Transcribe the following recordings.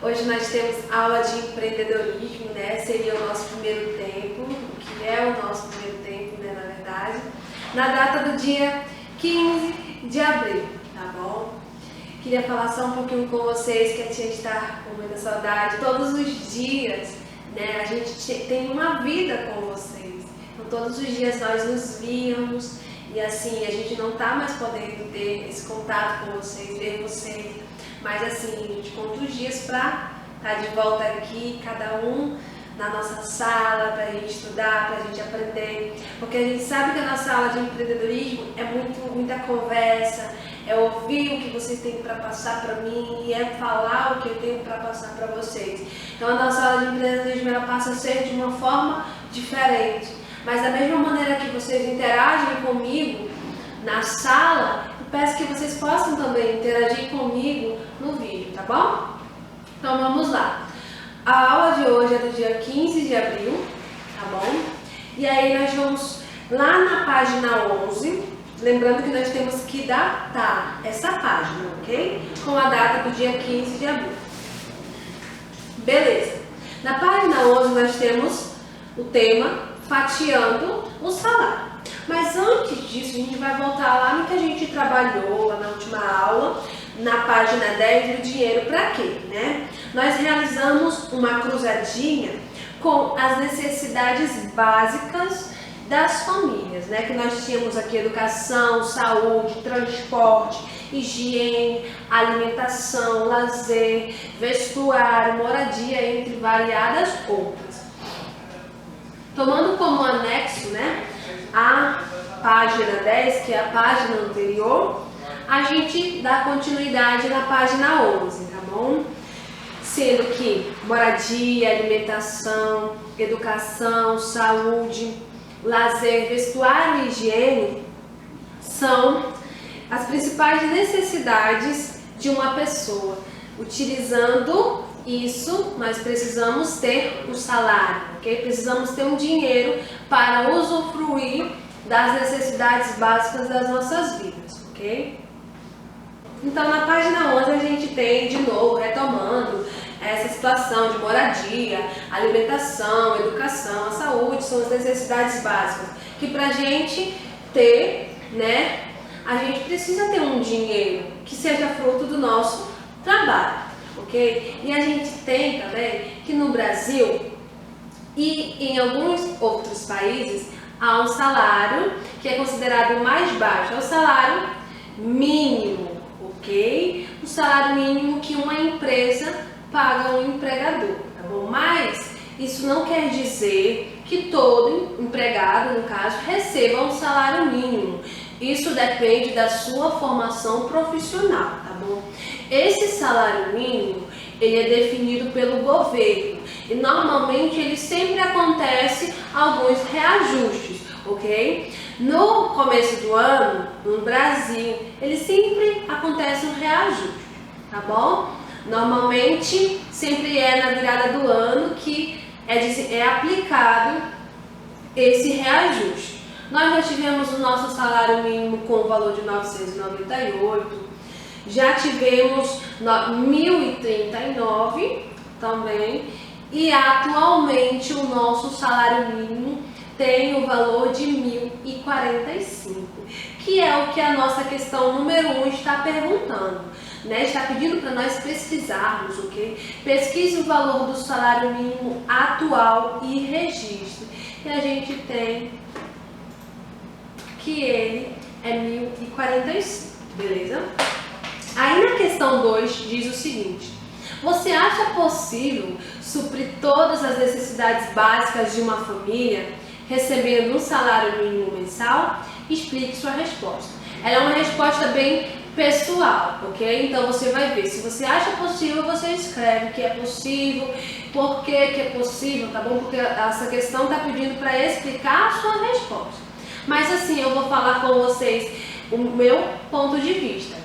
Hoje nós temos aula de empreendedorismo, né? Seria o nosso primeiro tempo, o que é o nosso primeiro tempo, né, na verdade, na data do dia 15 de abril, tá bom? Queria falar só um pouquinho com vocês, que a tia está com muita saudade. Todos os dias, né, a gente tem uma vida com vocês. Então todos os dias nós nos víamos e assim, a gente não tá mais podendo ter esse contato com vocês, ver vocês. Mas assim, a gente conta os dias pra estar de volta aqui, cada um na nossa sala, pra gente estudar, pra gente aprender. Porque a gente sabe que a nossa aula de empreendedorismo é muita conversa, é ouvir o que vocês têm para passar para mim e é falar o que eu tenho para passar para vocês. Então a nossa aula de empreendedorismo ela passa a ser de uma forma diferente. Mas da mesma maneira que vocês interagem comigo na sala, eu peço que vocês possam também interagir comigo no vídeo, tá bom? Então vamos lá. A aula de hoje é do dia 15 de abril, tá bom? E aí nós vamos lá na página 11, lembrando que nós temos que datar essa página, ok? Com a data do dia 15 de abril. Beleza. Na página 11 nós temos o tema fatiando o salário. Mas antes disso, a gente vai voltar lá no que a gente trabalhou lá na última aula, na página 10 do dinheiro para quê, né? Nós realizamos uma cruzadinha com as necessidades básicas das famílias, né? Que nós tínhamos aqui educação, saúde, transporte, higiene, alimentação, lazer, vestuário, moradia, entre variadas outras. Tomando como anexo, né, a página 10, que é a página anterior, a gente dá continuidade na página 11, tá bom? Sendo que moradia, alimentação, educação, saúde, lazer, vestuário e higiene são as principais necessidades de uma pessoa. Utilizando isso, nós precisamos ter o salário, ok? Precisamos ter um dinheiro para usufruir das necessidades básicas das nossas vidas, ok? Então, na página 11 a gente tem, de novo, retomando essa situação de moradia, alimentação, educação, a saúde, são as necessidades básicas, que pra gente ter, né, a gente precisa ter um dinheiro que seja fruto do nosso trabalho, ok? E a gente tem também que no Brasil e em alguns outros países há um salário que é considerado o mais baixo, é o salário mínimo, ok? O salário mínimo que uma empresa paga um empregador, tá bom? Mas isso não quer dizer que todo empregado, no caso, receba um salário mínimo. Isso depende da sua formação profissional, tá bom? Esse salário mínimo, ele é definido pelo governo e normalmente ele sempre acontece alguns reajustes, ok? No começo do ano, no Brasil, ele sempre acontece um reajuste, tá bom? Normalmente, sempre é na virada do ano que é aplicado esse reajuste. Nós já tivemos o nosso salário mínimo com o valor de 998, já tivemos 1.039 também, e atualmente o nosso salário mínimo tem o valor de 1.045, que é o que a nossa questão número 1 está perguntando, né? Está pedindo para nós pesquisarmos, ok? Pesquise o valor do salário mínimo atual e registre. E a gente tem que ele é 1.045, beleza? Aí na questão 2 diz o seguinte: você acha possível suprir todas as necessidades básicas de uma família recebendo um salário mínimo mensal? Explique sua resposta. Ela é uma resposta bem pessoal, ok? Então você vai ver, se você acha possível, você escreve que é possível, por que é possível, tá bom? Porque essa questão está pedindo para explicar a sua resposta. Mas assim, eu vou falar com vocês o meu ponto de vista.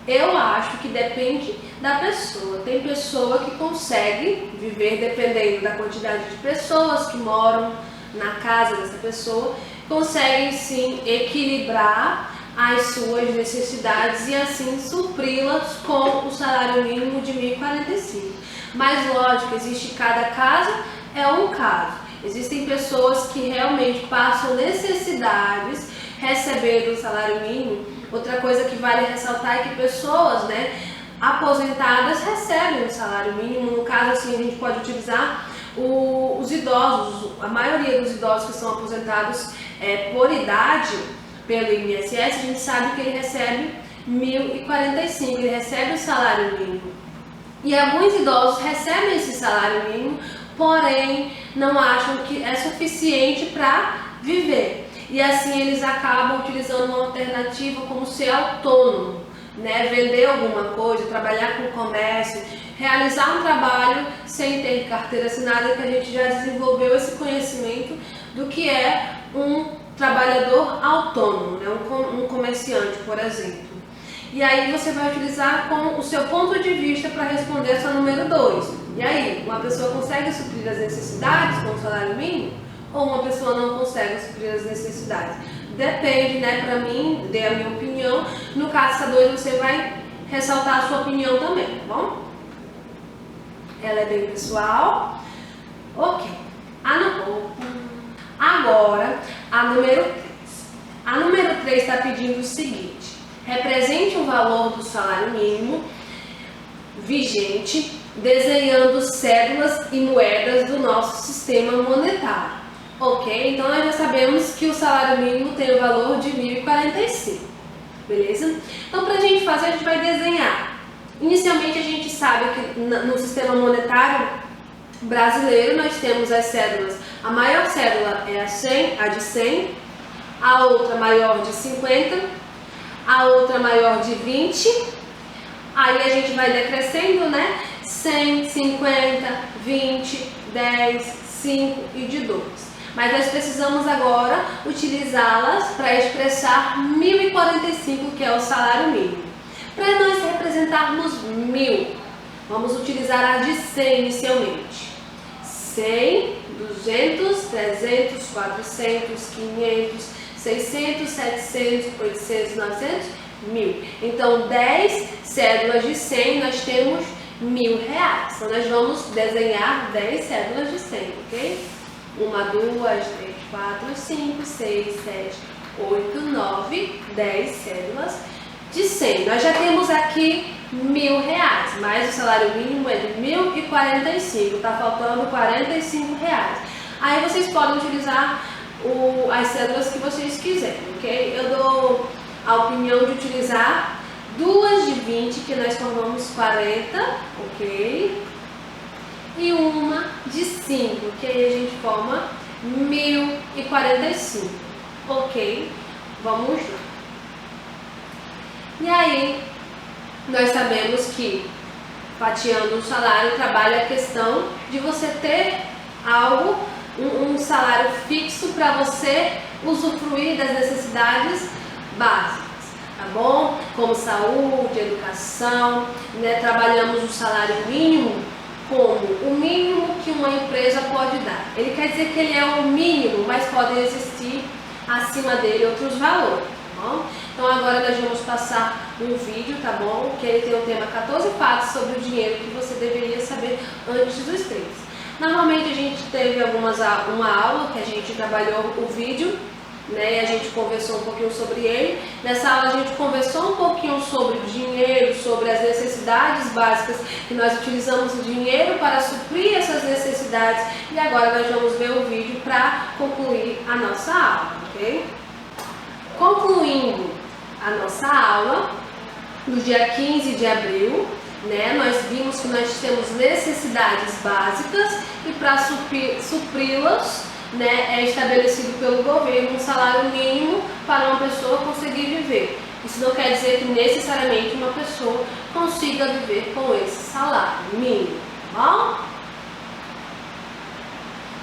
Eu acho que depende da pessoa. Tem pessoa que consegue viver dependendo da quantidade de pessoas que moram na casa dessa pessoa, conseguem sim equilibrar as suas necessidades e assim supri-las com o salário mínimo de 1.045. 45. Mas lógico, existe cada caso, é um caso. Existem pessoas que realmente passam necessidades recebendo o salário mínimo. Outra coisa que vale ressaltar é que pessoas, né, aposentadas recebem o salário mínimo. No caso, assim, a gente pode utilizar os idosos. A maioria dos idosos que são aposentados por idade pelo INSS, a gente sabe que ele recebe 1.045, ele recebe o salário mínimo. E alguns idosos recebem esse salário mínimo, porém não acham que é suficiente para viver. E assim eles acabam utilizando uma alternativa como ser autônomo, né? Vender alguma coisa, trabalhar com comércio, realizar um trabalho sem ter carteira assinada, que a gente já desenvolveu esse conhecimento do que é um trabalhador autônomo, né? Um comerciante, por exemplo. E aí você vai utilizar com o seu ponto de vista para responder a sua número 2. E aí, uma pessoa consegue suprir as necessidades com o salário mínimo? Ou uma pessoa não consegue suprir as necessidades? Depende, né? Para mim, dei a minha opinião. No caso essa 2, você vai ressaltar a sua opinião também, tá bom? Ela é bem pessoal. Ok. Agora, a número 3. A número 3 está pedindo o seguinte: represente o valor do salário mínimo vigente desenhando cédulas e moedas do nosso sistema monetário. Ok? Então nós já sabemos que o salário mínimo tem o valor de 1.045. Beleza? Então, para a gente fazer, a gente vai desenhar. Inicialmente, a gente sabe que no sistema monetário brasileiro nós temos as cédulas. A maior cédula é a de 100, a outra maior de 50, a outra maior de 20. Aí a gente vai decrescendo, né? 100, 50, 20, 10, 5 e de 2. Mas nós precisamos agora utilizá-las para expressar 1.045, que é o salário mínimo. Para nós representarmos 1.000, vamos utilizar a de 100 inicialmente. 100, 200, 300, 400, 500, 600, 700, 800, 900, 1.000. Então, 10 cédulas de 100, nós temos R$1.000. Então, nós vamos desenhar 10 cédulas de 100, ok? 1, 2, 3, 4, 5, 6, 7, 8, 9, 10 cédulas de 100. Nós já temos aqui R$1.000, mas o salário mínimo é de 1.045, está faltando R$45. Aí vocês podem utilizar as cédulas que vocês quiserem, ok? Eu dou a opinião de utilizar 2 de 20, que nós formamos 40, ok? E uma de 5, que aí a gente forma 1.045, ok? Vamos lá. E aí, nós sabemos que fatiando o salário, trabalha a questão de você ter algo, um salário fixo para você usufruir das necessidades básicas, tá bom? Como saúde, educação, né? Trabalhamos o salário mínimo como o mínimo que uma empresa pode dar. Ele quer dizer que ele é o mínimo, mas podem existir acima dele outros valores, tá bom? Então agora nós vamos passar um vídeo, tá bom? Que ele tem o tema 14 fatos sobre o dinheiro que você deveria saber antes dos 30. Normalmente a gente teve uma aula que a gente trabalhou o vídeo, né? E a gente conversou um pouquinho sobre ele. Nessa aula a gente conversou um pouquinho sobre o dinheiro, sobre as necessidades básicas, que nós utilizamos o dinheiro para suprir essas necessidades. E agora nós vamos ver o vídeo para concluir a nossa aula, ok? Concluindo a nossa aula, no dia 15 de abril, né, nós vimos que nós temos necessidades básicas e para supri-las, né, é estabelecido pelo governo um salário mínimo para uma pessoa conseguir viver. Isso não quer dizer que necessariamente uma pessoa consiga viver com esse salário mínimo, tá bom?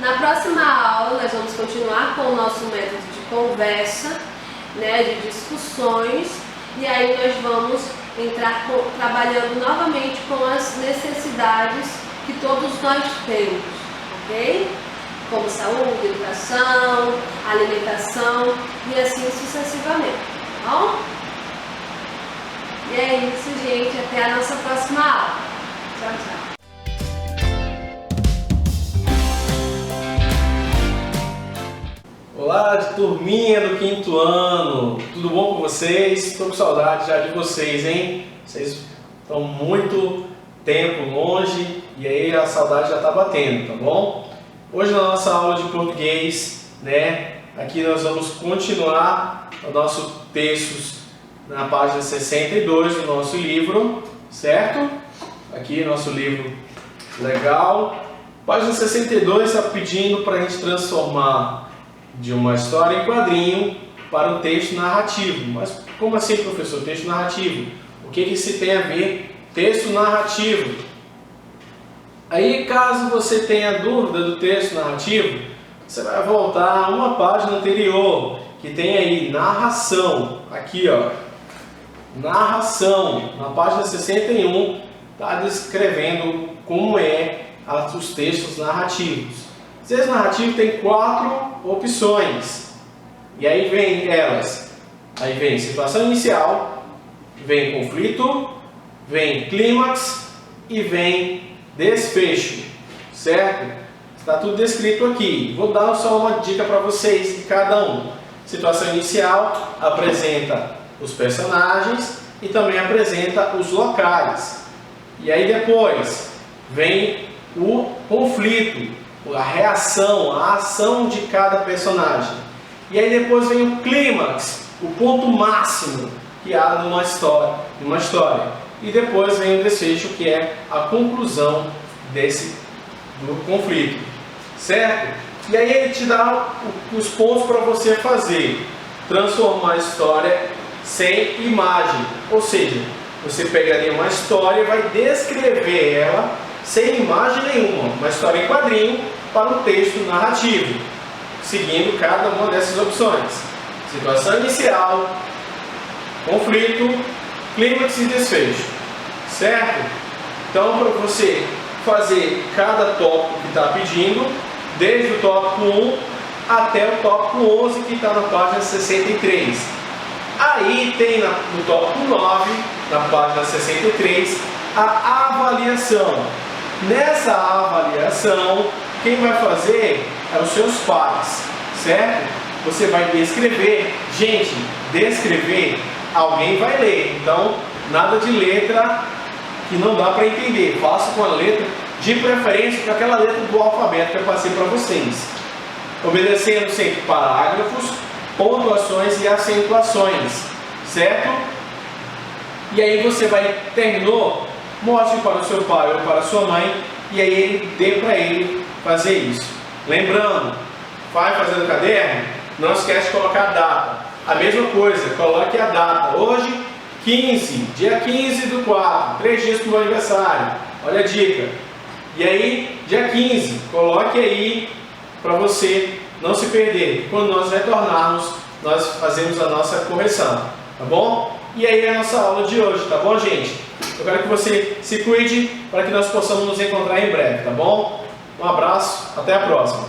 Na próxima aula nós vamos continuar com o nosso método de conversa, né, de discussões, e aí nós vamos entrar trabalhando novamente com as necessidades que todos nós temos, ok? Como saúde, educação, alimentação e assim sucessivamente, tá bom? E é isso, gente. Até a nossa próxima aula. Tchau, tchau. turminha do 5º ano, tudo bom com vocês? Estou com saudade já de vocês, hein? Vocês estão muito tempo longe e aí a saudade já está batendo, tá bom? Hoje na nossa aula de português, né? Aqui nós vamos continuar o nosso texto na página 62 do nosso livro, certo? Aqui nosso livro legal. Página 62 está pedindo para a gente transformar de uma história em quadrinho para um texto narrativo. Mas como assim, professor? Texto narrativo? O que isso tem a ver? Texto narrativo. Aí, caso você tenha dúvida do texto narrativo, você vai voltar a uma página anterior, que tem aí narração. Aqui, ó. Narração. Na página 61, está descrevendo como é os textos narrativos. Os textos narrativos têm 4 opções. E aí vem elas. Aí vem situação inicial, vem conflito, vem clímax e vem desfecho. Certo? Está tudo descrito aqui. Vou dar só uma dica para vocês de cada um. Situação inicial apresenta os personagens e também apresenta os locais. E aí depois vem o conflito, a reação, a ação de cada personagem. E aí depois vem o clímax, o ponto máximo que há numa história. E depois vem o desfecho, que é a conclusão do conflito. Certo? E aí ele te dá os pontos para você fazer. Transformar a história sem imagem. Ou seja, você pegaria uma história e vai descrever ela sem imagem nenhuma, uma história em quadrinho para um texto narrativo, seguindo cada uma dessas opções. Situação inicial, conflito, clímax e desfecho. Certo? Então, para você fazer cada tópico que está pedindo, desde o tópico 1 até o tópico 11, que está na página 63. Aí tem no tópico 9, na página 63, a avaliação. Nessa avaliação, quem vai fazer é os seus pares, certo? Você vai descrever. Gente, descrever, alguém vai ler. Então, nada de letra que não dá para entender. Faça com a letra, de preferência com aquela letra do alfabeto que eu passei para vocês. Obedecendo sempre parágrafos, pontuações e acentuações, certo? E aí você terminou, mostre para o seu pai ou para a sua mãe e aí ele dê para ele fazer isso. Lembrando, vai fazer no caderno, não esquece de colocar a data. A mesma coisa, coloque a data. Hoje, 15, dia 15 do 4, 3 dias para o meu aniversário. Olha a dica. E aí, dia 15, coloque aí para você não se perder. Quando nós retornarmos, nós fazemos a nossa correção, tá bom? E aí é a nossa aula de hoje, tá bom, gente? Eu quero que você se cuide para que nós possamos nos encontrar em breve, tá bom? Um abraço, até a próxima.